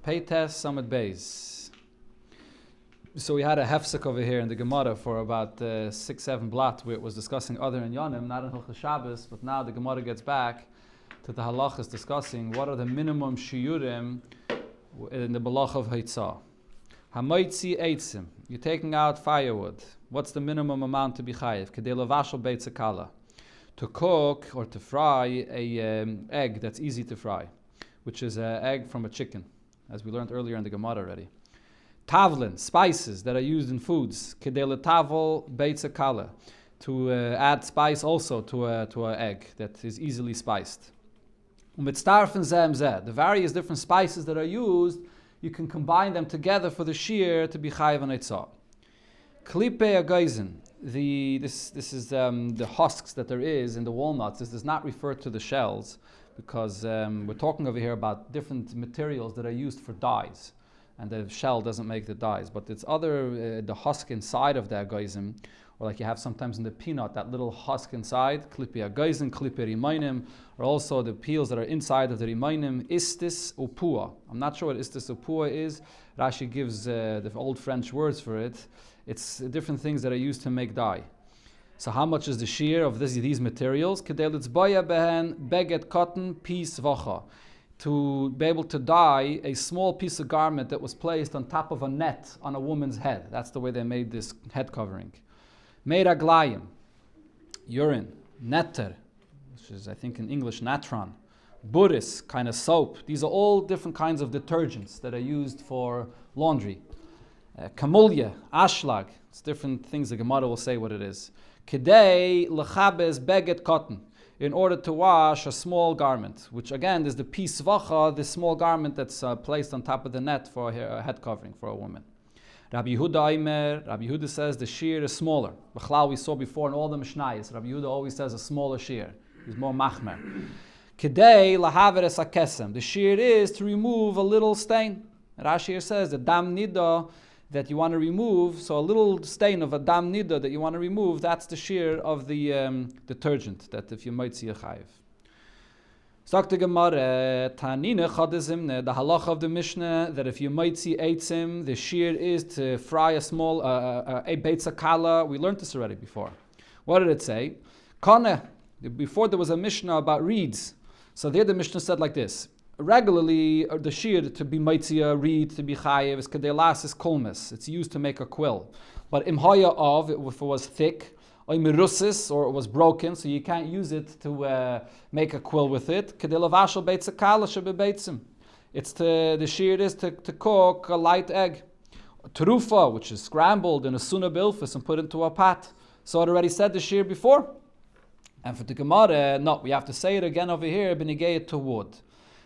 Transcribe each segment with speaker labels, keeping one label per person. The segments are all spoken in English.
Speaker 1: Peites Summit Bays. So we had a hefsek over here in the Gemara for about 6-7 blat where it was discussing other inyanim, not in Hilchos Shabbos, but now the Gemara gets back to the halachas discussing what are the minimum shiurim in the balach of Haitzah. Hamoitzi eitzim, you're taking out firewood. What's the minimum amount to be chayiv? Kedei lavashal beitza kala, to cook or to fry a egg that's easy to fry, which is an egg from a chicken, as we learned earlier in the Gemara already. Tavlin, spices that are used in foods. Kedei letavel beitza kala, to add spice also to an egg that is easily spiced. Umitztarfen zem zeh, the various different spices that are used, you can combine them together for the shear to be chayiv on Eitzah. Klipe agaizen, this is the husks that there is in the walnuts. This does not refer to the shells, because we're talking over here about different materials that are used for dyes, and the shell doesn't make the dyes, but it's other the husk inside of the agaizen, or like you have sometimes in the peanut, that little husk inside, klipe agaizen, klipe rimainim, or also the peels that are inside of the rimainim, istis upua. I'm not sure what istis upua is. Rashi gives the old French words for it. It's different things that are used to make dye. So how much is the shear of these materials? Kedei litzboya behen beget cotton piece vacha, to be able to dye a small piece of garment that was placed on top of a net on a woman's head. That's the way they made this head covering. Meiraglayim, urine, netter, which is I think in English natron, buris, kind of soap. These are all different kinds of detergents that are used for laundry. Kamulya, ashlag, it's different things. The Gemara will say what it is. Kedei lechabes beget cotton, in order to wash a small garment, which again is the piece vacha, the small garment that's placed on top of the net for a head covering for a woman. Rabbi Yehuda says the shear is smaller. B'chlal we saw before in all the Mishnayos, Rabbi Yehuda always says a smaller shear. He's more machmer. Kedei lahaveres hakesem, the shear is to remove a little stain. Rashi here says the dam nida that you want to remove, so a little stain of a dam nida that you want to remove, that's the shear of the detergent, that if you might see a chayiv. Sagt the Gemara, Tanina chadezimne, the halacha of the Mishnah, that if you might see eitzim, the shear is to fry a small, a beitza kala. We learned this already before. What did it say? Kane, before there was a Mishnah about reeds. So there the Mishnah said like this. Regularly, the shear to be maitzia, reed, to be chayiv, is kadelas is kolmes. It's used to make a quill. But imhaya of, if it was thick, or it was broken, so you can't use it to make a quill with it. It's the shear is to cook a light egg. Terufa, which is scrambled in a suna bilfis and put into a pot. So it already said the shear before. And for the Gemara, no, we have to say it again over here, benigayet to wood.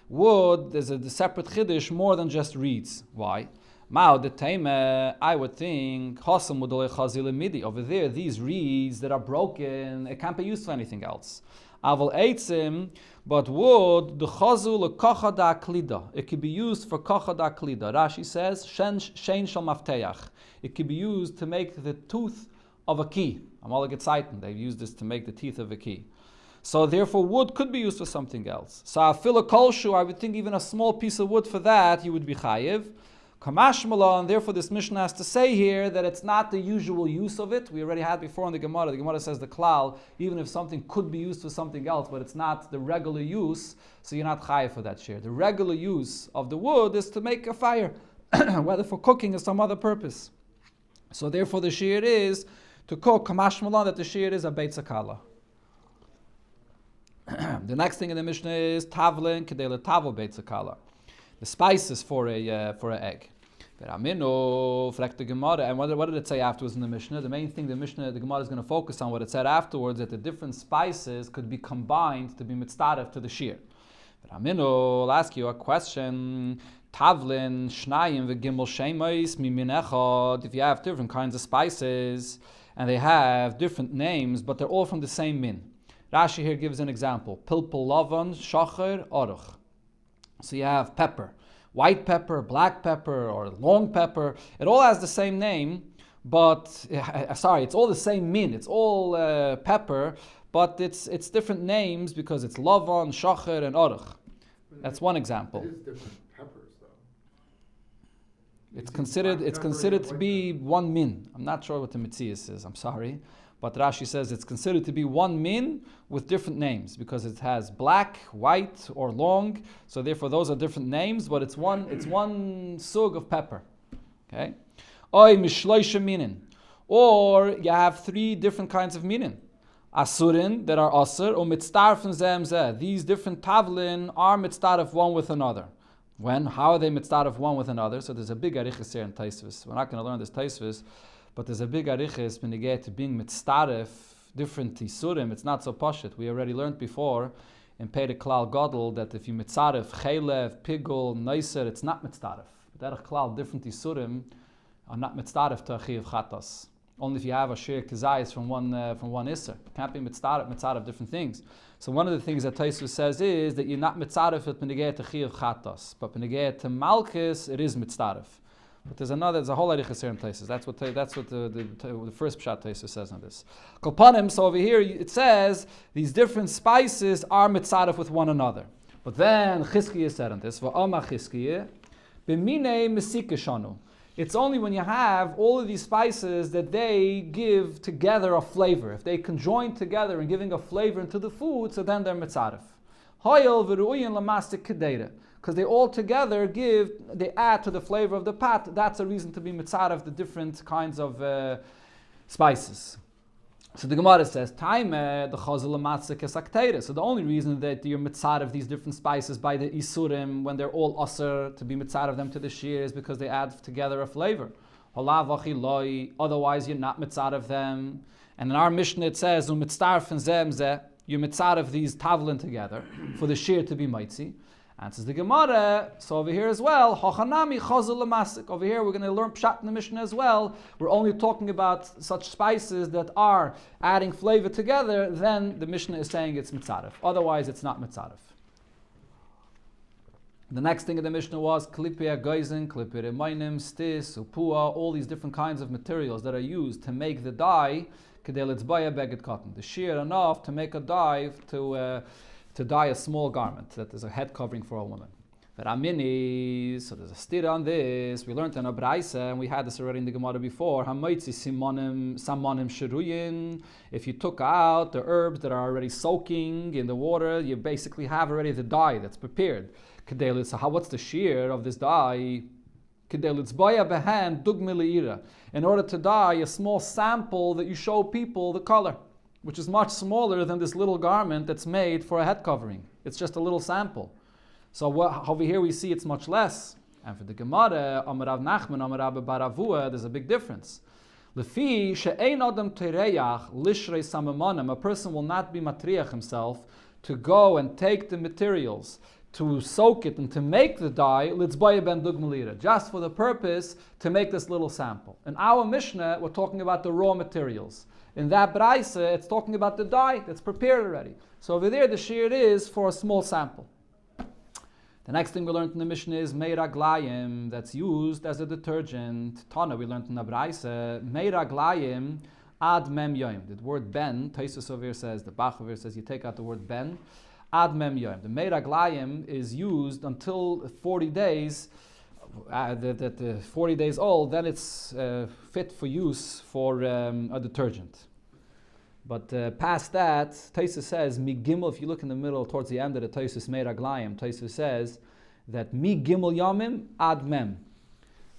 Speaker 1: Wood, there's a separate chiddush more than just reeds. Why? Mao the Taime, I would think, over there, these reeds that are broken, it can't be used for anything else. Aval eitzim, but wood, the chazul kochada klida, it could be used for kochada klida. Rashi says, shein shal mafteach, it could be used to make the tooth of a key. Amalek Gezeiten, they've used this to make the teeth of a key. So therefore, wood could be used for something else. So afila kolshu, I would think even a small piece of wood for that, you would be chayiv. Kamashmala, and therefore this Mishnah has to say here that it's not the usual use of it. We already had before in the Gemara. The Gemara says the klal, even if something could be used for something else, but it's not the regular use, so you're not chayiv for that share. The regular use of the wood is to make a fire, whether for cooking or some other purpose. So therefore the shear is to cook. Kamashmala, that the shear is a beitza kala. The next thing in the Mishnah is tavlin kedele tavo beitza kala, the spices for an egg. The Gemara, and what did it say afterwards in the Mishnah? The main thing the Gemara is going to focus on what it said afterwards, that the different spices could be combined to be mitzdaref to the shear. I'll ask you a question. Tavlin, shnayim, v'gimel shemais, mimin echad. If you have different kinds of spices and they have different names, but they're all from the same min. Rashi here gives an example. Pilpul lavan, shacher, aruch. So you have pepper, white pepper, black pepper, or long pepper. It all has the same name, but it's all the same min. It's all pepper, but it's different names because it's lavan, shacher, and aruch. That's one example.
Speaker 2: It is different peppers, though.
Speaker 1: It's considered to be one min. I'm not sure what the Metzias is, I'm sorry. But Rashi says it's considered to be one min with different names because it has black, white, or long. So therefore those are different names, but it's one sug of pepper. Okay? Oy mishloisha minin. Or you have 3 different kinds of minin. Asurin that are asur, or mitzdarfen zemzeh. These different tavlin are mitzdarf one with another. When? How are they mitzdarf one with another? So there's a big arichis here in Taisvis. We're not going to learn this Taisvis, but there's a big arichis when you get to being mitzdarf, different isurim. It's not so pashut. We already learned before in Perek Klal Gadol that if you mitzdarf chelev, pigul, neiser, it's not mitzdarf. Derech Klal, different isurim are not mitzdarf to achiv chatas. Only if you have a shir kazayis from one isser. It can't be mitzaref different things. So one of the things that Taisus says is that you're not mitzaref at penegeh to chiyav chatas, but penegeh to malchus it is mitzaref. But there's a whole lot of in places. That's what the first pshat Taisus says on this. Kolpanim. So over here it says these different spices are mitzaref with one another. But then Chizkiah said on this, va'amar Chizkiah, b'minei mesikeshanu. It's only when you have all of these spices that they give together a flavor. If they conjoin together in giving a flavor into the food, so then they're mitzaref. Hoyel v'ru'uyin lamastik kedera. Because they all together they add to the flavor of the pat. That's a reason to be mitzaref the different kinds of spices. So the Gemara says, "Taime the chazal matzah kesakteira." So the only reason that you're mitzaref of these different spices by the isurim when they're all aser to be mitzaref of them to the shir is because they add together a flavor. Otherwise, you're not mitzaref of them. And in our Mishnah it says, "Umitzarfen zemze." You mitzaref these tavlin together for the shir to be mitzi. Answers the Gemara. So over here as well, Hochanami chazal lamasik. Over here we're going to learn pshat in the Mishnah as well. We're only talking about such spices that are adding flavor together. Then the Mishnah is saying it's mitzaref. Otherwise, it's not mitzaref. The next thing in the Mishnah was klipia geizen, klipia remainim, stis, upua, all these different kinds of materials that are used to make the dye. Kedel it's baya beged cotton. The shear enough to make a dye to dye a small garment that is a head covering for a woman. Veramini, so there's a stira on this. We learned in a braisa, and we had this already in the Gemara before. Hamaitzi simonim shiruyin. If you took out the herbs that are already soaking in the water, you basically have already the dye that's prepared. So what's the shear of this dye? In order to dye a small sample that you show people the color, which is much smaller than this little garment that's made for a head covering. It's just a little sample. So over here we see it's much less. And for the Gemara, Amarav Nachman, Amarav Baravua, there's a big difference. Lefi she'ein adam tereyach lishrei samamanim. A person will not be matriach himself to go and take the materials to soak it and to make the dye, litzbaya ben dugmalira, just for the purpose to make this little sample. In our Mishnah, we're talking about the raw materials. In that braisa, it's talking about the dye that's prepared already. So over there, the shear is for a small sample. The next thing we learned in the Mishnah is meiraglayim, that's used as a detergent. Tana, we learned in the braisa, meiraglayim ad mem yoim. The word ben, Taisus over here says, the Bach over here says, you take out the word ben, ad mem yoim. The meiraglayim is used until 40 days. The 40 days old, then it's fit for use for a detergent. But past that, Taisus says, mi gimel, if you look in the middle, towards the end of the Taisus meiraglayim, Taisus says that mi gimel yamim ad mem.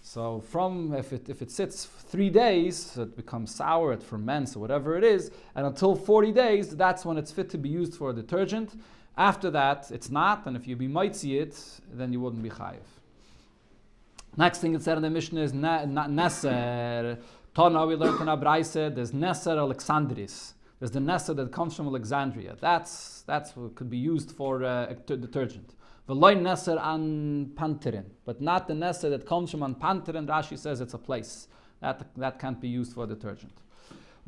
Speaker 1: So from, if it sits 3 days, so it becomes sour, it ferments, or whatever it is, and until 40 days, that's when it's fit to be used for a detergent. After that, it's not, and if you be mitzi it, then you wouldn't be chayiv. Next thing it said in the Mishnah is neser. Tana, we learned in Abraisa, there's neser Alexandris. There's the neser that comes from Alexandria. That's what could be used for detergent. V'loy neser an panterin, but not the neser that comes from an panterin. Rashi says it's a place that can't be used for detergent.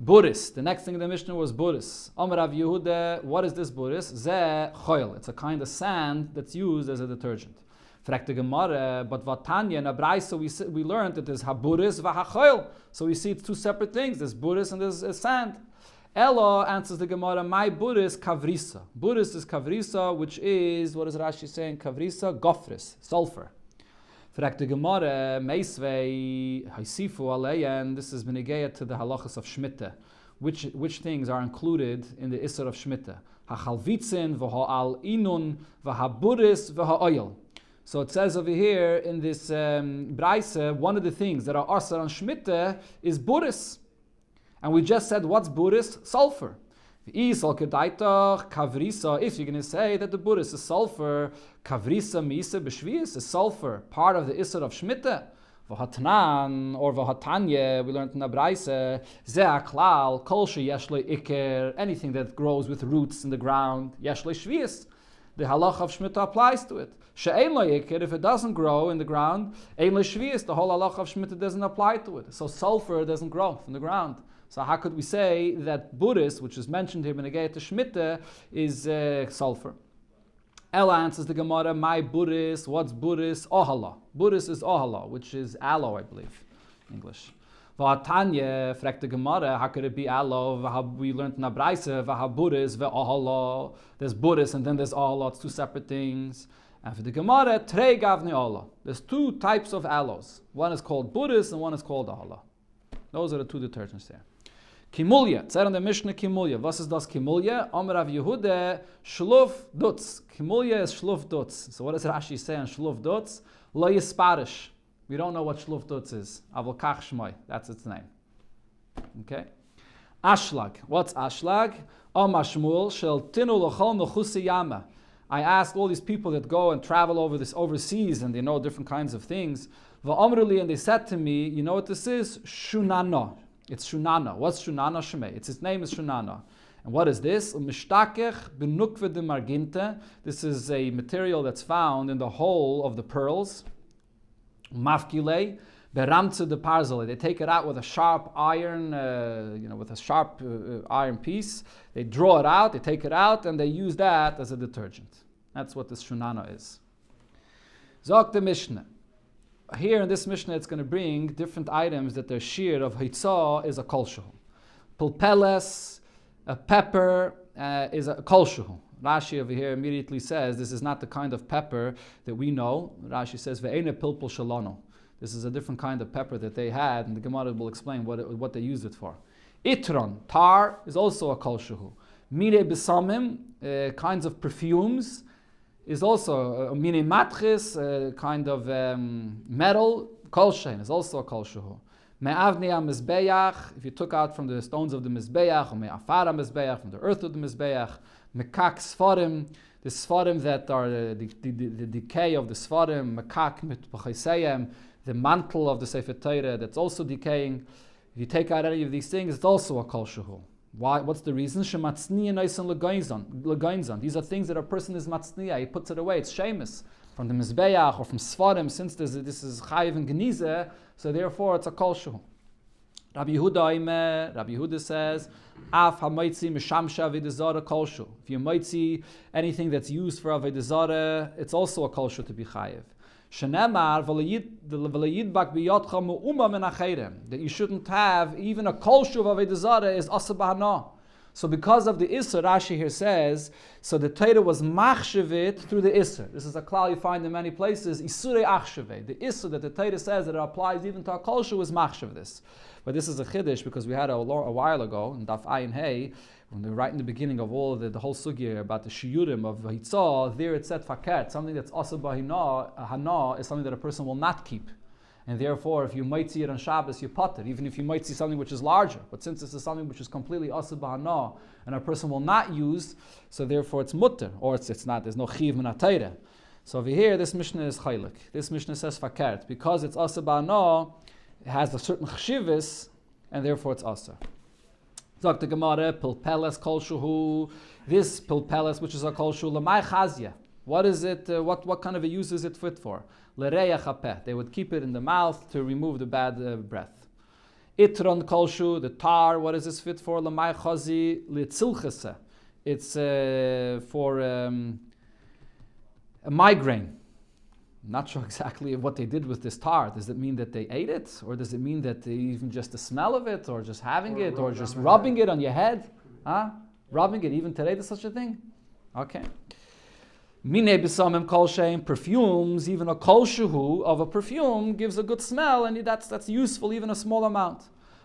Speaker 1: Buris. The next thing in the Mishnah was buris. Amar Rav Yehuda, what is this buris? Ze choil. It's a kind of sand that's used as a detergent. Fragt the Gemara, but Vatanya in Abraisa we learned that there's haburis v'hachoil. So we see it's two separate things. There's buris and there's sand. Elo answers the Gemara, my buris kavrisa. Buris is kavrisa, which is, what is Rashi saying? Kavrisa, gofris, sulfur. Fragt the Gemara, Meisvei, Haisifu Aleya, and this is Benegea to the halachas of Shmita. Which things are included in the Isser of Shmita? Hachalvitzin, v'ha'al inun, v'haburis, v'ha'oil. So it says over here in this Braise, one of the things that are asar on Shmita is buris. And we just said, what's buris? Sulfur. If you're going to say that the buris is sulfur, kavrisa misa b'shvius is sulfur, part of the Isser of Shmita. V'hatnan or v'hatanye, we learned in the Braise, ze'aklal, kol she'yeshle iker, anything that grows with roots in the ground, yeshle shvius. The halach of Shmita applies to it. She'ein lo iker, if it doesn't grow in the ground, ein lo shvius, the whole halach of Shmita doesn't apply to it. So sulfur doesn't grow from the ground. So how could we say that buris, which is mentioned here in the Geit Shmita, is sulfur? Ella answers the Gemara, my buris, what's buris? Ohala. Buris is ohala, which is aloe, I believe, in English. V'atanya, fragt the Gemara, how could it be aloe? We learned in Abraise, v'ha buris, v'ohala. There's buris and then there's ohala, it's two separate things. And for the Gemara, trei gavni ohala. There's two types of aloes. One is called buris and one is called ohala. Those are the two detergents there. Kimulya, it said in the Mishnah Kimulya. Was ist das Kimulya? Omer Rav Yehuda, Shluf Dutz. Kimulya is Shluf Dutz. So what does Rashi say on Shluf Dutz? Lo Yisparish. We don't know what Shluf Dutz is. Avol Kach Shmoi. That's its name. Okay. Ashlag. What's Ashlag? Omar Shmuel, Shel Tinu L'chol Mechusi Yama. I asked all these people that go and travel overseas and they know different kinds of things. Va'omruli, and they said to me, you know what this is? Shunana. It's Shunana. What's Shunana Shemei? Its name is Shunana. And what is this? Mishtakech benukve de marginte. This is a material that's found in the hole of the pearls. Mafkile beramtze de parzele. They take it out with a sharp iron, iron piece. They draw it out. They take it out, and they use that as a detergent. That's what this Shunana is. Zok the Mishnah. Here in this Mishnah, it's going to bring different items that their shear of hitzah is a kolshu. Pulpeles, a pepper, is a kolshu. Rashi over here immediately says this is not the kind of pepper that we know. Rashi says ve'ene pilpul shalano. This is a different kind of pepper that they had, and the Gemara will explain what they used it for. Itron, tar, is also a kolshu. Mire besamim, kinds of perfumes, is also a mini matris, kind of metal. Kolshein is also a kolshuhu. Me'avnei mizbeach, if you took out from the stones of the mizbeach, or me'afar mizbeach, from the earth of the mizbeach. Mekak sfarim, the sfarim that are the decay of the sfarim. Mekak mit b'chayseyem, the mantle of the Sefer Torah that's also decaying. If you take out any of these things, it's also a kolshuhu. Why? What's the reason? Shematzniya noisan legainzan. These are things that a person is matzniya. He puts it away. It's shemus from the mizbeach or from svarim. Since this is chayiv and genize, so therefore it's a kolshu. Rabbi Yehuda says, Af hamaitzi mishamsha avedazara kolshu. If you might see anything that's used for avedazara, it's also a kolshu to be chayiv. Shenemar v'layidbak biyotcha mu'uma min acherem, that you shouldn't have even a kolshu of avodah zarah is asa b'hana. So because of the Isser, Rashi here says, so the Torah was machshavit through the Isser. This is a klal you find in many places, Isurei achshavit. The Isser that the Torah says that it applies even to a kolshu is machshav this. But this is a chiddush because we had a while ago in Daf Ayin Hey, when they were right in the beginning of all the whole sugya about the shiyurim of hitzah, there it said faket, something that's asa hana is something that a person will not keep. And therefore, if you might see it on Shabbos, you potter, even if you might see something which is larger. But since this is something which is completely asa hana and a person will not use, so therefore it's mutter, or it's not, there's no chiv min ha-Torah. So over here, this Mishnah is chaylik. This Mishnah says faket. Because it's asa hana, it has a certain chshivus, and therefore it's asa. Zok the Gemara, pilpeles kolshuhu. This pilpeles, which is a kolshu, lamai chazia. What is it? What kind of a use is it fit for? L'reya chapeh. They would keep it in the mouth to remove the bad breath. Itron kolshu, the tar. What is this fit for? Lamai chazi litzilchese. It's for a migraine. I'm not sure exactly what they did with this tar. Does it mean that they ate it? Or does it mean that even just the smell of it, or just having it, or just rubbing it on your head? Huh? Rubbing it, even today there's such a thing? Okay. Mine b'samim kol shein, perfumes, even a kol shehu of a perfume gives a good smell, and that's useful, even a small amount.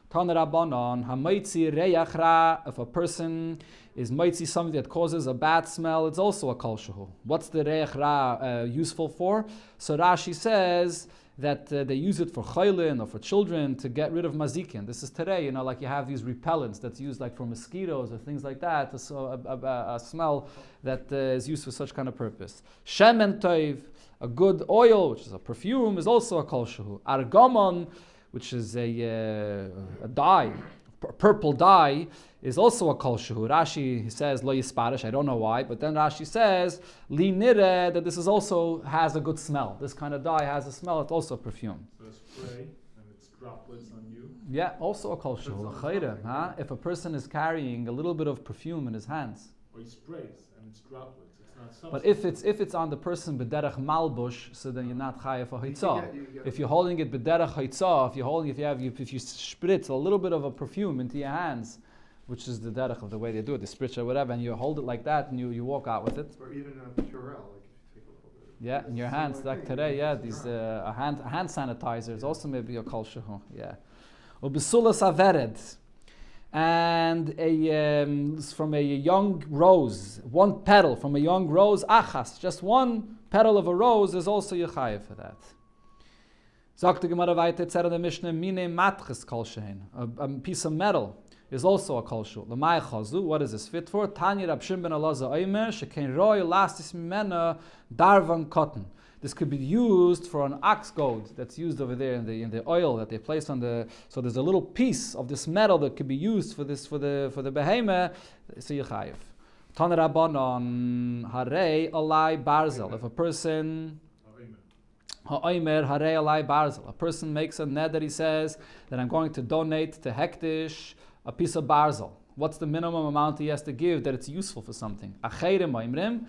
Speaker 1: Tana Rabbanon, hamaitzi reyach ra, if a person is maitzi something that causes a bad smell, it's also a kol shehu. What's the reyach ra useful for? So Rashi says that they use it for chaylin or for children to get rid of mazikin. This is today, like you have these repellents that's used like for mosquitoes or things like that. So a smell that is used for such kind of purpose. Shemen toiv, a good oil, which is a perfume, is also a kol shehu. Argamon, which is a dye, purple dye, is also a kol shehu. Rashi says lo yisparish, I don't know why, but then Rashi says li nire, that this is also has a good smell. This kind of dye has a smell, it's also a perfume.
Speaker 2: So spray and it's droplets on you?
Speaker 1: Yeah, also a kol shehu. If a person is carrying a little bit of perfume in his hands.
Speaker 2: Or he sprays and it's droplets.
Speaker 1: But if it's on the person b'derech malbush, so then you're not chayav for hitzah. If you're holding it b'derech hitzah, if you spritz a little bit of a perfume into your hands, which is the derech of the way they do it, the spritz or whatever, and you hold it like that and you walk out with it.
Speaker 3: Or even a Purell, like if you take a little bit.
Speaker 1: Yeah, in your hands, like today, these a hand sanitizer is also maybe a kol shehu. Yeah. Or b'sulas avered. And from a young rose, one petal from a young rose, achas, just one petal of a rose is also yechayev for that. Sagt the Gemara weiter, said in the Mishnah, mine matches kol shein, a piece of metal is also a kol shehu. L'may chazu, what is this fit for? Tanya Rab Shimon ben Elazar Omer, shekein roy lastis mimena darvan cotton. This could be used for an ox goad that's used over there in the oil that they place on the. So there's a little piece of this metal that could be used for the behemoth. So yechayev. Tana Rabbanon harei alai barzel. If a person ha'omer harei alai barzel, a person makes a ned that he says that I'm going to donate to Hektish a piece of barzel. What's the minimum amount he has to give that it's useful for something? Acheirim oimrim.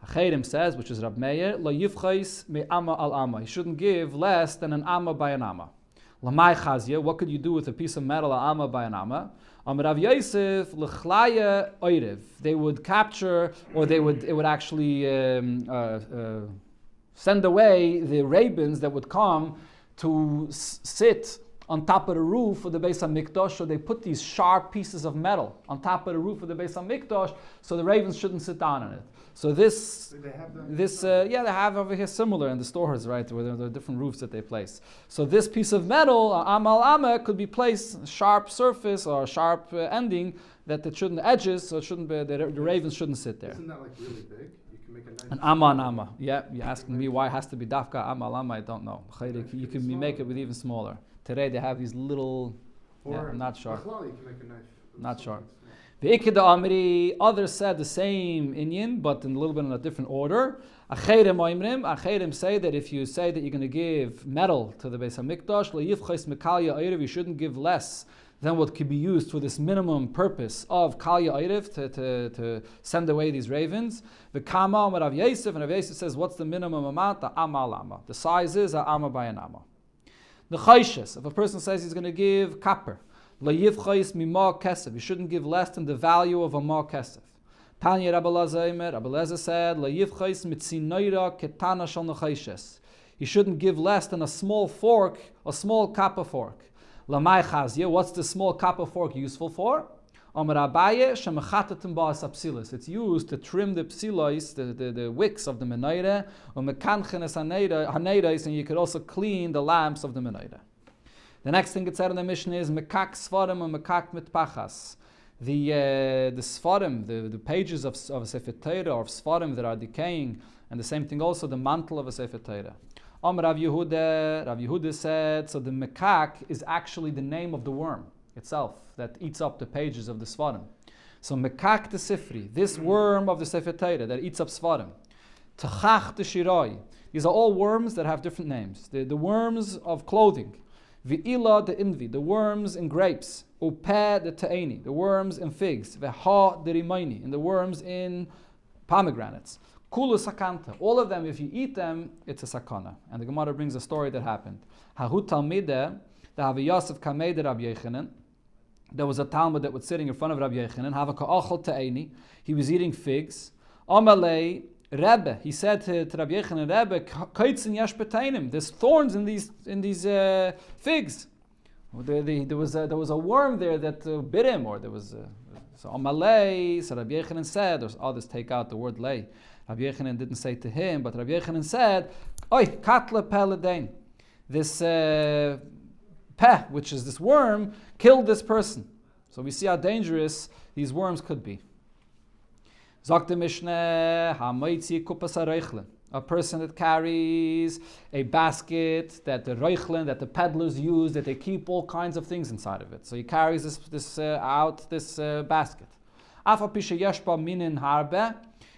Speaker 1: Acherim says, which is Rab Meir, lo yivchais me amma al amma. He shouldn't give less than an amma by an amma. Lamai chazia, what could you do with a piece of metal, an amma by an amma? Rav Yosef lechlaya oirev. They would capture, or it would actually send away the ravens that would come to sit on top of the roof of the Beis HaMikdash. So they put these sharp pieces of metal on top of the roof of the Beis HaMikdash, so the ravens shouldn't sit down on it. So they have over here similar in the stores, right, where there are different roofs that they place. So this piece of metal, amal ama, could be placed sharp surface or sharp ending that it shouldn't edges, so it shouldn't be the ravens shouldn't sit there.
Speaker 3: Isn't that like really big? You can make a nice.
Speaker 1: An amma. Yeah, you're asking me why it has to be dafka amal ama. I don't know. You can make it with even smaller. Today they have these little. Not sharp.
Speaker 3: You can make a knife.
Speaker 1: Not sharp. The Ikeda Amri, others said the same inyan, but in a little bit in a different order. Acherim say that if you say that you're going to give metal to the Beis HaMikdash, you shouldn't give less than what could be used for this minimum purpose of Kalya Eiriv to send away these ravens. The Kama and Rav Yosef, and Rav Yosef says, what's the minimum amount? The Amma Lama. The size is a Amma by an Amma. The Chayshes, if a person says he's going to give copper, you shouldn't give less than the value of a ma kesef. Tanya Rabbi Lezer said, you shouldn't give less than a small fork, a small copper fork. What's the small copper fork useful for? It's used to trim the psilois, the wicks of the menorah, and you could also clean the lamps of the menorah. The next thing it said in the Mishnah is Mekak Sfarim and Mekak Mitpachas. The Sfarim, the pages of a Sefer Torah or of Sfarim that are decaying, and the same thing also the mantle of a Sefer Torah. Rav Yehuda said, so the Mekak is actually the name of the worm itself that eats up the pages of the Sfarim. So Mekak the Sifri, this worm of the Sefer Torah that eats up Sfarim. Tachach the Shiroi. These are all worms that have different names. The worms of clothing. V'ila the invi, the worms in grapes. Upeh the ta'eni, the worms in figs. V'ha the rimaini, and the worms in pomegranates. Kulu sakanta, all of them, if you eat them, it's a sakana. And the Gemara brings a story that happened. Hahu talmideh, the Havi Yosef kamei de Rabbi Yechanan. There was a Talmud that was sitting in front of Rabbi Yechanan. Hava ka'achol ta'eni, he was eating figs. Amalei, Rebbe, he said to Rabbi Yochanan, Rebbe, Kaitzin yesh betainim. There's thorns in these figs. There was a worm there that bit him, or there was so Amalei. So Rabbi Yochanan said, or others take out the word lay. Rabbi Yochanan didn't say to him, but Rabbi Yochanan said, Oi, katle peledain. This peh, which is this worm, killed this person. So we see how dangerous these worms could be. Sagt the Mishnah, ha'moitzi kupas ha'reichlin. A person that carries a basket that the reichlin, that the peddlers use, that they keep all kinds of things inside of it. So he carries this basket. Afa pisha yeshba minin harbe.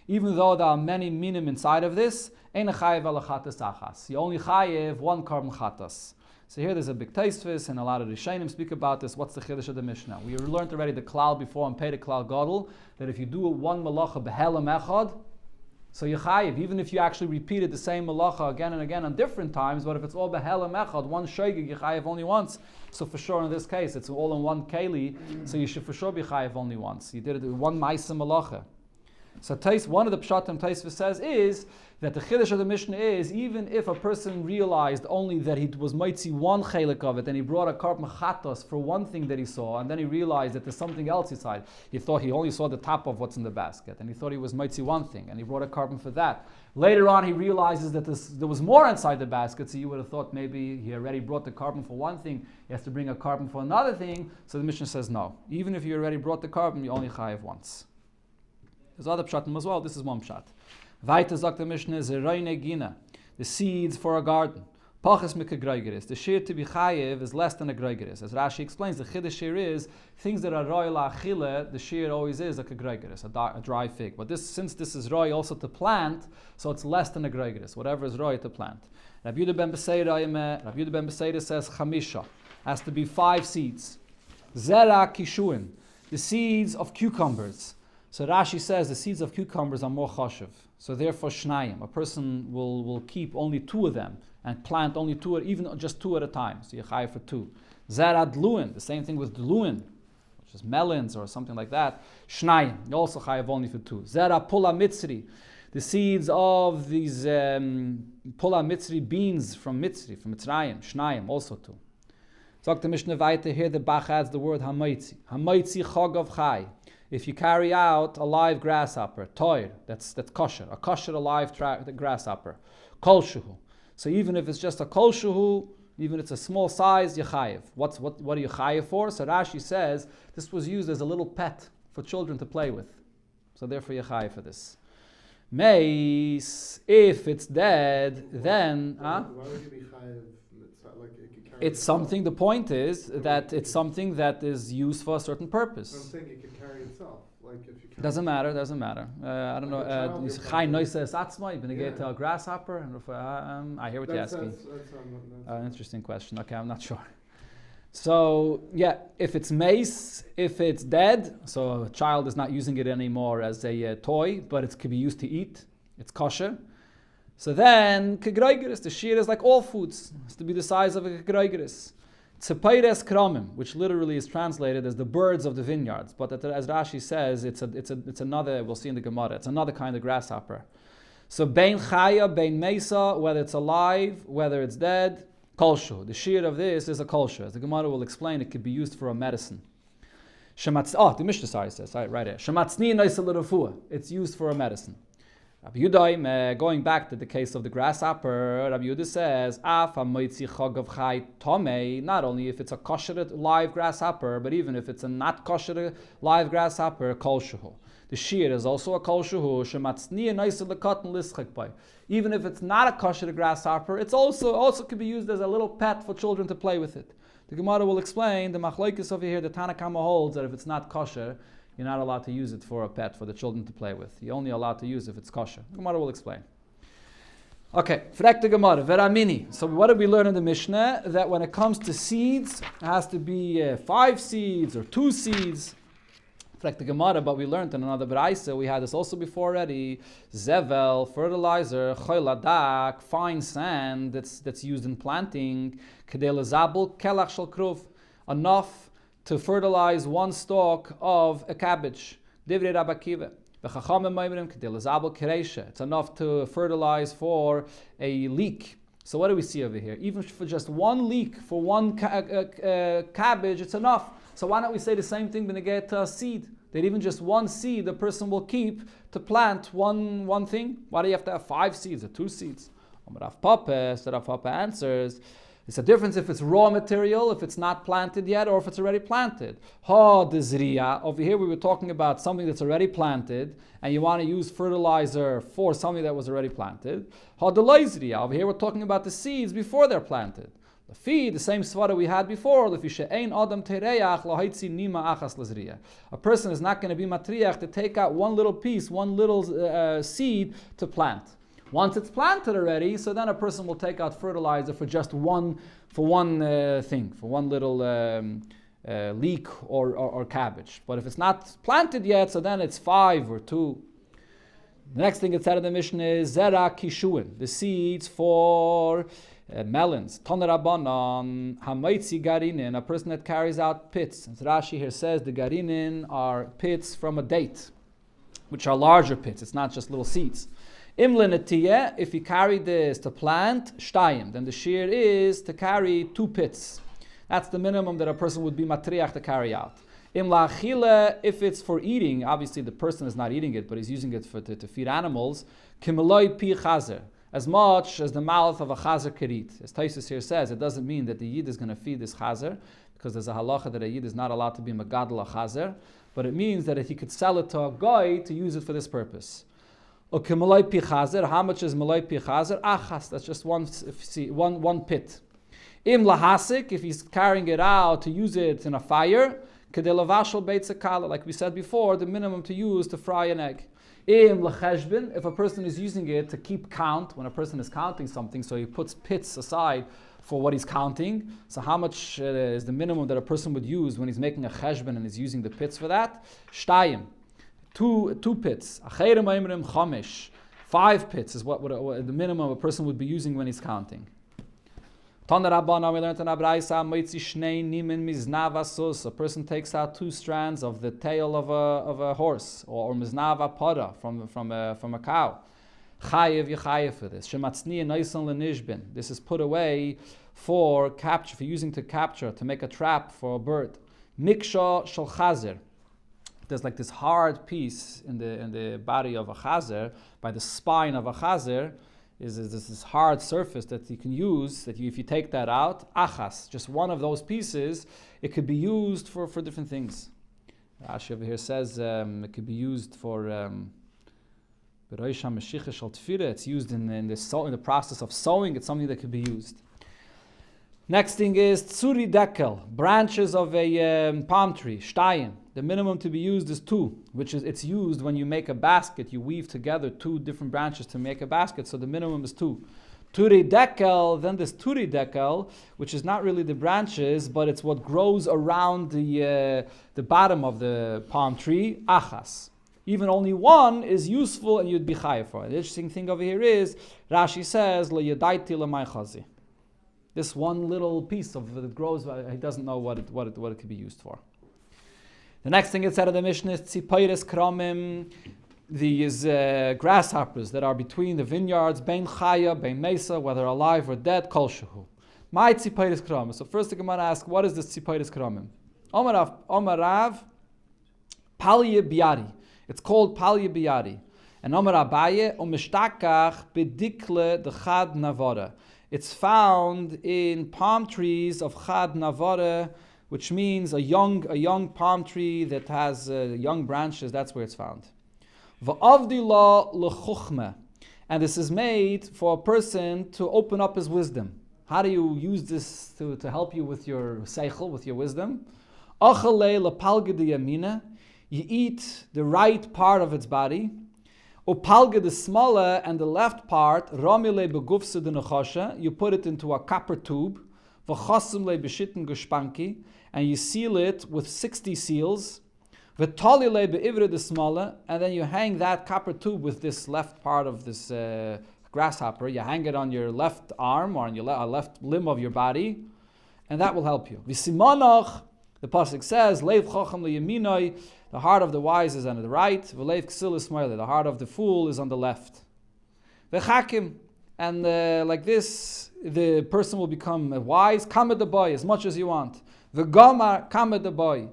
Speaker 1: Even though there are many minim inside of this, ein chayev ala chatas achas. You only chayev one carbon chatas. So here there's a big taisvis, and a lot of Rishonim speak about this. What's the chiddush of the Mishnah? We learned already the klal before and paid the klal gadol, that if you do one malacha behelam echad, so you chayiv, even if you actually repeated the same malacha again and again on different times, but if it's all behelam echad, one shogeg, you chayiv only once. So for sure in this case, it's all in one keli, so you should for sure be chayiv only once. You did it in one ma'isa malacha. So one of the pshatim Taisva says is that the chiddush of the Mishnah is, even if a person realized only that he was mitzi one chelik of it, and he brought a karp mechatos for one thing that he saw, and then he realized that there's something else inside. He thought he only saw the top of what's in the basket, and he thought he was mitzi one thing, and he brought a karp for that. Later on, he realizes that there was more inside the basket, so you would have thought maybe he already brought the carbon for one thing, he has to bring a carbon for another thing. So the Mishnah says no. Even if you already brought the carbon, you only chayev once. There's other pshatim as well. This is one pshat. Vaita zok the Mishnah is zeroine gina, the seeds for a garden. Pachas mikagreigeris. The shear to be chayev is less than a greigeris. As Rashi explains, the chiddush here is things that are roy la'achile. The shear always is like a greigeris, a dry fig. But since this is roy also to plant, so it's less than a greigeris. Whatever is roy to plant. Rabbi Yehuda ben Beseira says chamisha has to be 5 seeds. Zera kishuin, the seeds of cucumbers. So Rashi says the seeds of cucumbers are more chashuv. So therefore shnayim, a person will keep only 2 of them and plant only 2, even just 2 at a time. So you chayev for 2. Zera dluin, the same thing with dluin, which is melons or something like that. Shnayim, you also chayev only for 2. Zera pula mitzri, the seeds of these pula mitzri beans from Mitzrayim, shnayim, also 2. Sagt the Mishnah weiter here, the Bach adds the word hamaitzi. Hamaitzi chog of chai. If you carry out a live grasshopper, toir, that's kosher, a kosher alive grasshopper, kolshuhu. So even if it's just a kolshuhu, even if it's a small size, you chayev. What are you chayev for? So Rashi says this was used as a little pet for children to play with. So therefore you chayev for this. Mace, if it's dead, then
Speaker 3: Why would you be chayev? Like it could carry
Speaker 1: it's
Speaker 3: itself.
Speaker 1: something. The point is that it's something that is used for a certain purpose.
Speaker 3: I'm saying it could carry itself. Like if you carry
Speaker 1: Doesn't matter. I don't
Speaker 3: Like a child,
Speaker 1: know.
Speaker 3: you're
Speaker 1: Chai
Speaker 3: playing.
Speaker 1: noise satzma. You're going to get
Speaker 3: Yeah.
Speaker 1: a grasshopper. And I hear what you're asking.
Speaker 3: That's
Speaker 1: Interesting question. Okay, I'm not sure. So yeah, if it's mace, if it's dead, so a child is not using it anymore as a toy, but it could be used to eat. It's kosher. So then, kegreigeris, the shear is like all foods. It has to be the size of a kegreigeris. Tzepeires kramim, which literally is translated as the birds of the vineyards. But as Rashi says, it's another, we'll see in the Gemara, it's another kind of grasshopper. So bein chaya, bein mesa, whether it's alive, whether it's dead, kolshu. The shear of this is a kolshu. As the Gemara will explain, it could be used for a medicine. The Mishnah says, right here. Shematzni noisa l'rafua. It's used for a medicine. Rabbi Yehuda, going back to the case of the grasshopper, Rabbi Yehuda says, not only if it's a kosher live grasshopper, but even if it's a not kosher live grasshopper, kol shehu. The shear is also a kol shehu, even if it's not a kosher grasshopper, it's also could be used as a little pet for children to play with it. The Gemara will explain, the machlokes over here, the Tanna Kama holds that if it's not kosher, you're not allowed to use it for a pet for the children to play with. You're only allowed to use it if it's kosher. The Gemara will explain. Okay, frek the Gemara, veramini. So what did we learn in the Mishnah? That when it comes to seeds, it has to be 5 seeds or 2 seeds. Frek the Gemara, but we learned in another Braisa, we had this also before already. Zevel, fertilizer, choyladak, fine sand that's used in planting. Kedel zabul, kelach shel kruv. Enough to fertilize 1 stalk of a cabbage. Divrei Rabbi Akiva. It's enough to fertilize for a leek. So what do we see over here? Even for just one leek, for one cabbage, it's enough. So why don't we say the same thing when they get a seed? That even just one seed the person will keep to plant one thing. Why do you have to have 5 seeds or 2 seeds? Rav Papa answers, it's a difference if it's raw material, if it's not planted yet, or if it's already planted. Over here we were talking about something that's already planted, and you want to use fertilizer for something that was already planted. Over here we're talking about the seeds before they're planted. The same svara we had before. A person is not going to be matriach to take out one little piece, one little seed to plant. Once it's planted already, so then a person will take out fertilizer for just one thing, for one little leek or cabbage. But if it's not planted yet, so then it's 5 or 2. The next thing it said in the Mishnah is zera kishuin, the seeds for melons. Toner Rabbanan, hamaitzi garinin, a person that carries out pits. As Rashi here says, the garinin are pits from a date, which are larger pits. It's not just little seeds. Imlenetiyeh, if you carry this to plant, shtayim, then the shear is to carry 2 pits. That's the minimum that a person would be matriach to carry out. Imlachile, if it's for eating, obviously the person is not eating it, but he's using it to feed animals. Kimeloi pi chazer, as much as the mouth of a chazer could eat. As Taisus here says, it doesn't mean that the yid is going to feed this chazer, because there's a halacha that a yid is not allowed to be megadol a chazer, but it means that he could sell it to a guy to use it for this purpose. Okay, malay pi chazer. How much is malay pi chazer? Achas. That's just one pit. Im lahasik, if he's carrying it out to use it in a fire, kedelavashal beitzakala. Like we said before, the minimum to use to fry an egg. Im lacheshbin, if a person is using it to keep count, when a person is counting something, so he puts pits aside for what he's counting. So how much is the minimum that a person would use when he's making a cheshbon and is using the pits for that? Shtayim. 2 pits. 5 pits is what the minimum a person would be using when he's counting. Taner Rabbanan, we learned in Abraisa, a person takes out 2 strands of the tail of a horse, or miznava pada from a cow. Chayev yechayev for this. Shematzniya noisan lenishbin. This is put away for capture, for using to capture, to make a trap for a bird. Miksha shel chazer. There's like this hard piece in the body of a chazer, by the spine of a chazer, is this hard surface that you can use, that if you take that out, achas, just one of those pieces, it could be used for different things. Rashi over here says it could be used for it's used in the process of sewing. It's something that could be used. Next thing is tsuri dekel, branches of a palm tree, shtayim. The minimum to be used is 2, which is it's used when you make a basket. You weave together 2 different branches to make a basket, so the minimum is 2. Turi dekel, then this turi dekel, which is not really the branches, but it's what grows around the bottom of the palm tree, achas. Even only 1 is useful and you'd be chayav for it. The interesting thing over here is, Rashi says, lo yadaiti l'may chazi. This one little piece of it that grows, he doesn't know what it could be used for. The next thing it said in the Mishnah is tzipayres kramim, these grasshoppers that are between the vineyards, bein chaya, bein mesa, whether alive or dead, kol shehu. My tzipayres kramim. So first the Gemara asks, what is this tzipayres kramim? Omar Rav, palye biari. It's called palye biari. And Omar Abaye, umishtakach bedikle de chad navara. It's found in palm trees of chad navara, which means a young palm tree that has young branches. That's where it's found. V'avdila lechuchma, and this is made for a person to open up his wisdom. How do you use this to help you with your seichel, with your wisdom? Achale lepalge de yamina, you eat the right part of its body. Upalge the smaller and the left part, romile begufse de nechosha, you put it into a copper tube. V'chasum le b'shitten gespanki, and you seal it with 60 seals. V'tali le be'ivre de smala, and then you hang that copper tube with this left part of this grasshopper. You hang it on your left arm or on your left limb of your body, and that will help you. V'simonach The pasuk says, "Leiv chacham leyaminoi," the heart of the wise is on the right. V'leiv ksil ismaili, the heart of the fool is on the left. V'chakim, and like this, the person will become wise. Kamed the boy, as much as you want. V'gamar kamed the boy,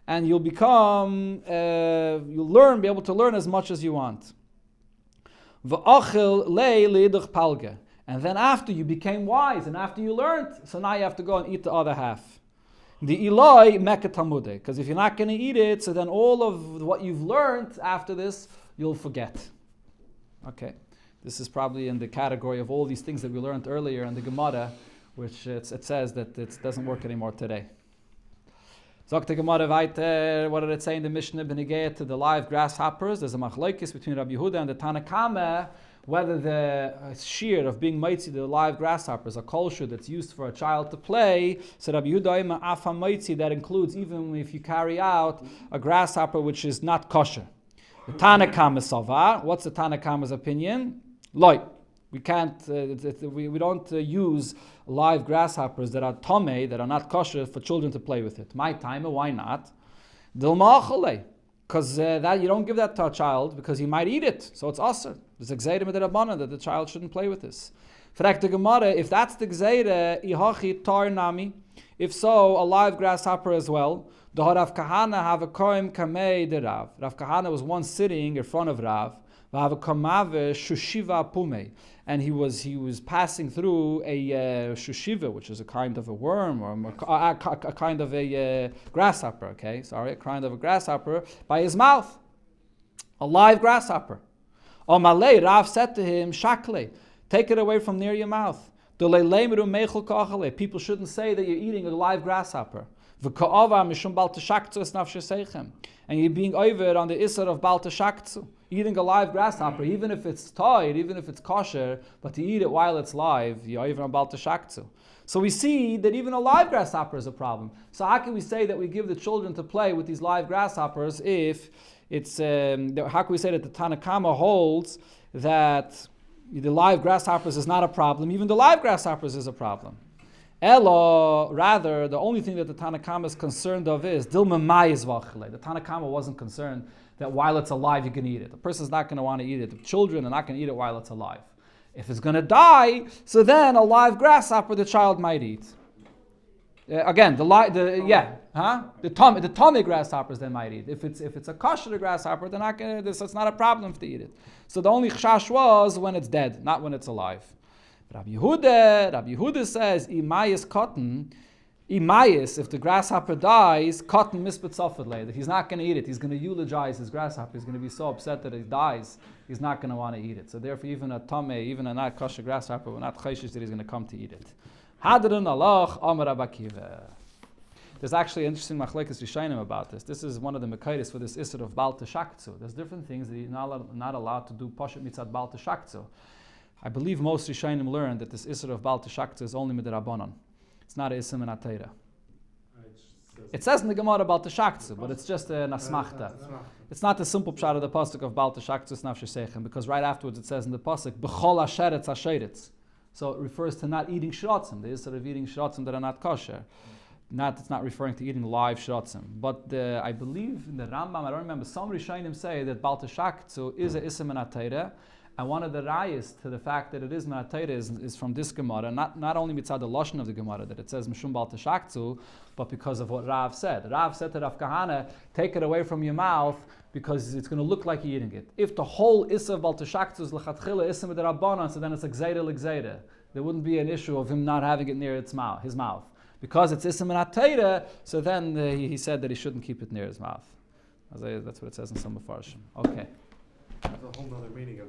Speaker 1: and you'll become, you'll learn, be able to learn as much as you want. V'achil lei leidach palge, and then after you became wise and after you learned, so now you have to go and eat the other half. The Eloi meket tamude, because if you're not going to eat it, so then all of what you've learned after this, you'll forget. Okay, this is probably in the category of all these things that we learned earlier in the Gemara, which it says that it doesn't work anymore today. Sagt the Gemara weiter, what did it say in the Mishnah, Benegeh to the live grasshoppers? There's a machlokes between Rabbi Yehuda and the Tanna Kama, whether the shear of being mitzi, the live grasshoppers, a kosher that's used for a child to play. So Rabbi Yehuda afa mitzi, that includes even if you carry out a grasshopper which is not kosher. The Tanna Kama savar. What's the Tanna Kama's opinion? Loi. We can't. We don't use live grasshoppers that are tomei, that are not kosher, for children to play with it. My timer, why not? Dilma'achale. Because that you don't give that to a child because he might eat it, so it's aser. There's a gzeira midrabanan that the child shouldn't play with this. Fragt the Gemara, if that's the gzeira, ihachi tar nami. If so, a live grasshopper as well. The Rav Kahana have a koim kamei de Rav. Rav Kahana was once sitting in front of Rav. Have a kamave shushiva pume, and he was passing through a shushiva, which is a kind of a worm or a kind of a grasshopper. Okay, sorry, a kind of a grasshopper by his mouth, a live grasshopper. Omalei, Rav said to him, "Shakle, take it away from near your mouth." People shouldn't say that you're eating a live grasshopper. And you're being over on the isser of balta shaktzu. Eating a live grasshopper, even if it's tied, even if it's kosher, but to eat it while it's live, you're over on balta shaktzu. So we see that even a live grasshopper is a problem. So how can we say that we give the children to play with these live grasshoppers if it's, how can we say that the Tanna Kama holds that the live grasshoppers is not a problem, even the live grasshoppers is a problem? Elo, rather, the only thing that the Tanna Kama is concerned of is Dilma Mayis Vachale. The Tanna Kama wasn't concerned that while it's alive you can eat it. The person's not going to want to eat it. The children are not going to eat it while it's alive. If it's going to die, so then a live grasshopper the child might eat. Again, the tummy grasshoppers they might eat. If it's a kosher grasshopper, they're not going to. So it's not a problem to eat it. So the only chash was when it's dead, not when it's alive. Rabbi Yehuda says, Imayis cotton, Imayis, if the grasshopper dies, cotton mispetzofatle, that he's not going to eat it. He's going to eulogize his grasshopper. He's going to be so upset that it dies, he's not going to want to eat it. So therefore, even a tameh, even a not kosher grasshopper, we're not chayshish that he's going to come to eat it. Hadrun alach amar abakiva. There's actually an interesting machlekes Rishayim about this. This is one of the mekayis for this isser of balta shaktzu. There's different things that you're not allowed to do poshet mitzad balta shaktzu. I believe most Rishayim learned that this Isser of Balta Shakta is only midrabanan. It's not an Isser min Atayra. It says in the Gemara Balta Shakta, but it's just an asmachta. It's not the simple pshat of the pasuk of Balta Shakta Nafshe Sechem, because right afterwards it says in the pasuk B'chol Asheretz Asheretz. So it refers to not eating shrotzim. The Isser of eating shrotzim that are not kosher. It's not referring to eating live shrotzim. But I believe in the Rambam, I don't remember, some Rishayim say that Balta Shakta is a Isser min Atayra. And one of the rayas to the fact that it is Me'atayra is from this Gemara, not only mitzad the lashon of the Gemara, that it says Mishum Balta Shaktzu, but because of what Rav said. Rav said to Rav Kahana, take it away from your mouth because it's going to look like you're eating it. If the whole Issa of Balta Shaktzu is L'chatchila, Issa Midrabanan, so then it's a Gzeira L'Gzeira. There wouldn't be an issue of him not having it near his mouth. Because it's Issa Me'atayra, so then he said that he shouldn't keep it near his mouth. That's what it says in some Mefarshim. Okay.
Speaker 3: That's a whole other meaning of